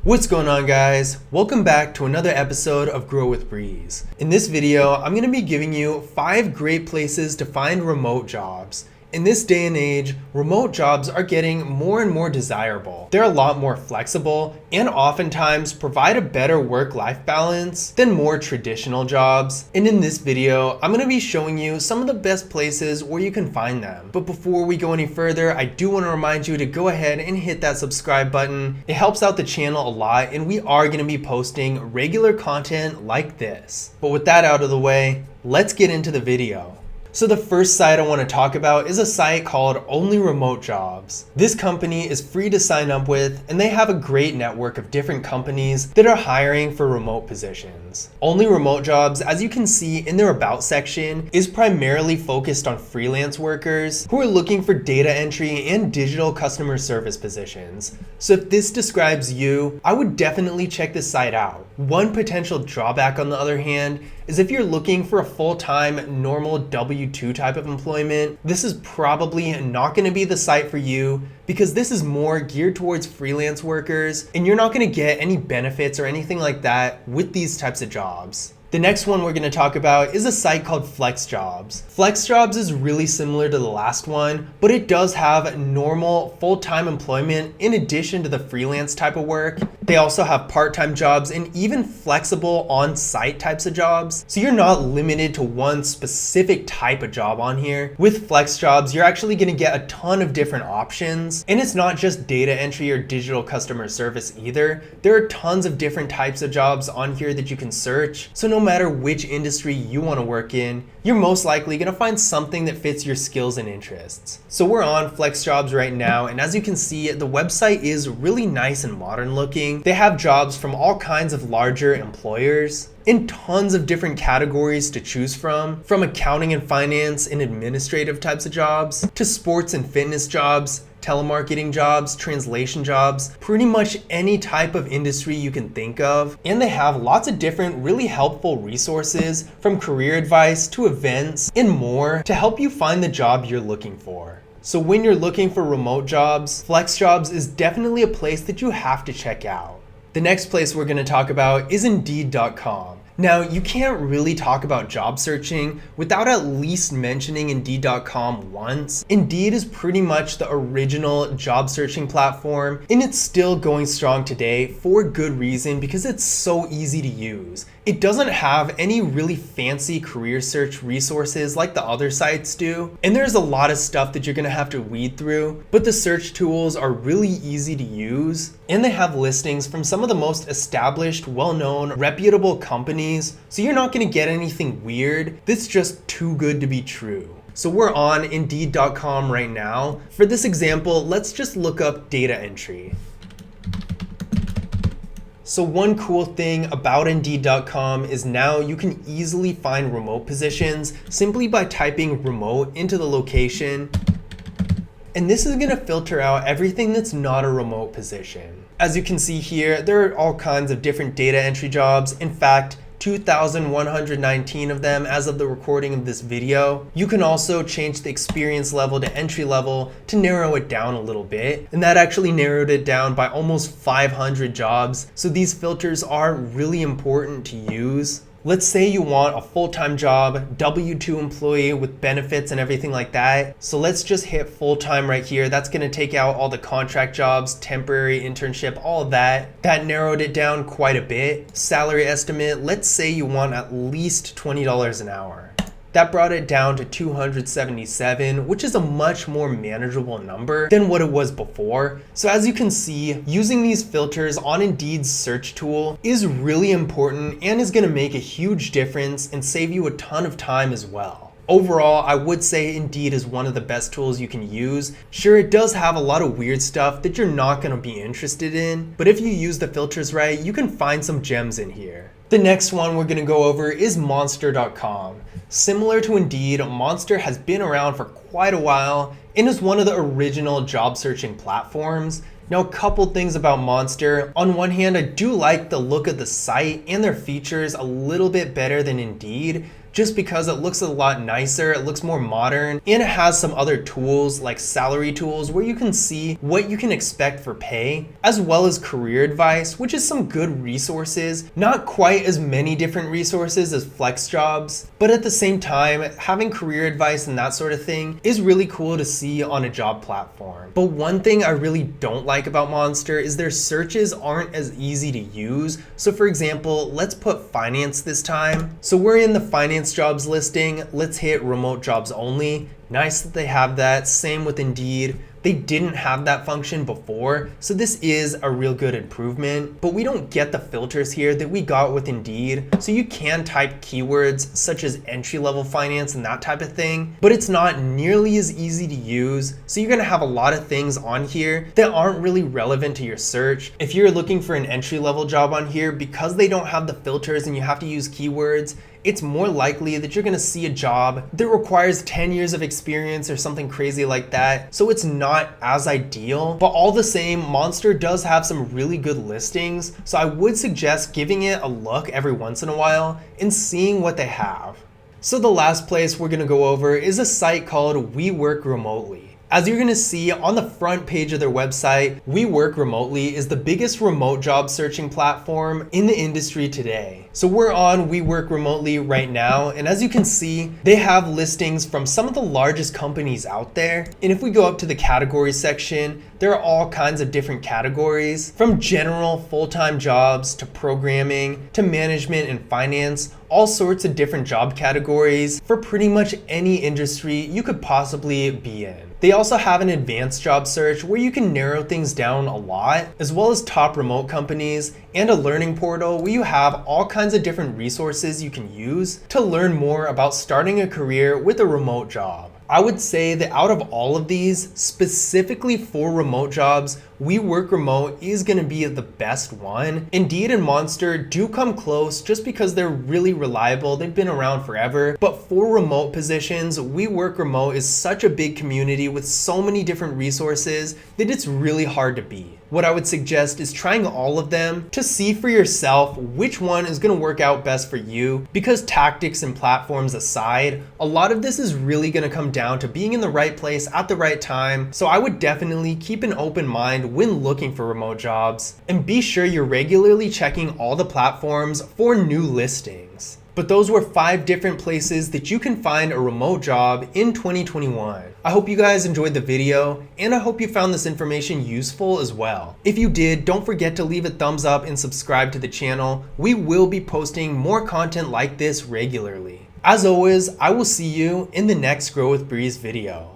What's going on, guys? Welcome back to another episode of Grow with Breeze. In this video, I'm going to be giving you 5 great places to find remote jobs. In this day and age, remote jobs are getting more and more desirable. They're a lot more flexible and oftentimes provide a better work-life balance than more traditional jobs. And in this video, I'm going to be showing you some of the best places where you can find them. But before we go any further, I do want to remind you to go ahead and hit that subscribe button. It helps out the channel a lot, and we are going to be posting regular content like this. But with that out of the way, let's get into the video. So the first site I want to talk about is a site called Only Remote Jobs. This company is free to sign up with, and they have a great network of different companies that are hiring for remote positions. Only Remote Jobs, as you can see in their About section, is primarily focused on freelance workers who are looking for data entry and digital customer service positions. So if this describes you, I would definitely check this site out. One potential drawback, on the other hand, is if you're looking for a full-time, normal W-2 type of employment, this is probably not going to be the site for you, because this is more geared towards freelance workers, and you're not going to get any benefits or anything like that with these types of jobs. The next one we're going to talk about is a site called FlexJobs. FlexJobs is really similar to the last one, but it does have normal full-time employment in addition to the freelance type of work. They also have part-time jobs and even flexible on-site types of jobs. So you're not limited to one specific type of job on here. With FlexJobs, you're actually going to get a ton of different options. And it's not just data entry or digital customer service either. There are tons of different types of jobs on here that you can search. So no matter which industry you want to work in, you're most likely going to find something that fits your skills and interests. So we're on FlexJobs right now, and as you can see, the website is really nice and modern looking. They have jobs from all kinds of larger employers in tons of different categories to choose from accounting and finance and administrative types of jobs, to sports and fitness jobs, telemarketing jobs, translation jobs, pretty much any type of industry you can think of. And they have lots of different really helpful resources, from career advice to events and more, to help you find the job you're looking for. So when you're looking for remote jobs, FlexJobs is definitely a place that you have to check out. The next place we're going to talk about is Indeed.com. Now, you can't really talk about job searching without at least mentioning Indeed.com once. Indeed is pretty much the original job searching platform, and it's still going strong today for good reason, because it's so easy to use. It doesn't have any really fancy career search resources like the other sites do, and there's a lot of stuff that you're going to have to weed through, but the search tools are really easy to use, and they have listings from some of the most established, well-known, reputable companies, so you're not going to get anything weird that's just too good to be true. So we're on Indeed.com right now. For this example, let's just look up data entry. So one cool thing about Indeed.com is now you can easily find remote positions simply by typing remote into the location. And this is going to filter out everything that's not a remote position. As you can see here, there are all kinds of different data entry jobs. In fact, 2,119 of them as of the recording of this video. You can also change the experience level to entry level to narrow it down a little bit. And that actually narrowed it down by almost 500 jobs. So these filters are really important to use. Let's say you want a full-time job, W-2 employee with benefits and everything like that. So let's just hit full-time right here. That's going to take out all the contract jobs, temporary internship, all of that. That narrowed it down quite a bit. Salary estimate, let's say you want at least $20 an hour. That brought it down to 277, which is a much more manageable number than what it was before. So as you can see, using these filters on Indeed's search tool is really important and is going to make a huge difference and save you a ton of time as well. Overall, I would say Indeed is one of the best tools you can use. Sure, it does have a lot of weird stuff that you're not going to be interested in, but if you use the filters right, you can find some gems in here. The next one we're going to go over is Monster.com. Similar to Indeed, Monster has been around for quite a while and is one of the original job searching platforms. Now, a couple things about Monster. On one hand, I do like the look of the site and their features a little bit better than Indeed. just because it looks a lot nicer, it looks more modern, and it has some other tools like salary tools where you can see what you can expect for pay, as well as career advice, which is some good resources. Not quite as many different resources as flex jobs, but at the same time, having career advice and that sort of thing is really cool to see on a job platform. But one thing I really don't like about Monster is their searches aren't as easy to use. So for example, let's put finance this time. So we're in the finance jobs listing. Let's hit remote jobs only. Nice that they have that. Same with Indeed. They didn't have that function before, so this is a real good improvement, but we don't get the filters here that we got with Indeed. So you can type keywords such as entry-level finance and that type of thing, but it's not nearly as easy to use. So you're gonna have a lot of things on here that aren't really relevant to your search. If you're looking for an entry-level job on here, because they don't have the filters and you have to use keywords, it's more likely that you're gonna see a job that requires 10 years of experience or something crazy like that. So it's not as ideal, but all the same, Monster does have some really good listings. So I would suggest giving it a look every once in a while and seeing what they have. So the last place we're gonna go over is a site called WeWork Remotely. As you're gonna see on the front page of their website, WeWork Remotely is the biggest remote job searching platform in the industry today. So we're on WeWork Remotely right now, and as you can see, they have listings from some of the largest companies out there. And if we go up to the category section, there are all kinds of different categories, from general full-time jobs to programming to management and finance, all sorts of different job categories for pretty much any industry you could possibly be in. They also have an advanced job search where you can narrow things down a lot, as well as top remote companies, and a learning portal where you have all kinds of different resources you can use to learn more about starting a career with a remote job. I would say that out of all of these, specifically for remote jobs, WeWork Remote is gonna be the best one. Indeed and Monster do come close just because they're really reliable. They've been around forever. But for remote positions, WeWork Remote is such a big community with so many different resources that it's really hard to beat. What I would suggest is trying all of them to see for yourself which one is gonna work out best for you, because tactics and platforms aside, a lot of this is really gonna come down to being in the right place at the right time. So I would definitely keep an open mind when looking for remote jobs, and be sure you're regularly checking all the platforms for new listings. But those were 5 different places that you can find a remote job in 2021. I hope you guys enjoyed the video, and I hope you found this information useful as well. If you did, don't forget to leave a thumbs up and subscribe to the channel. We will be posting more content like this regularly. As always, I will see you in the next Grow with Breeze video.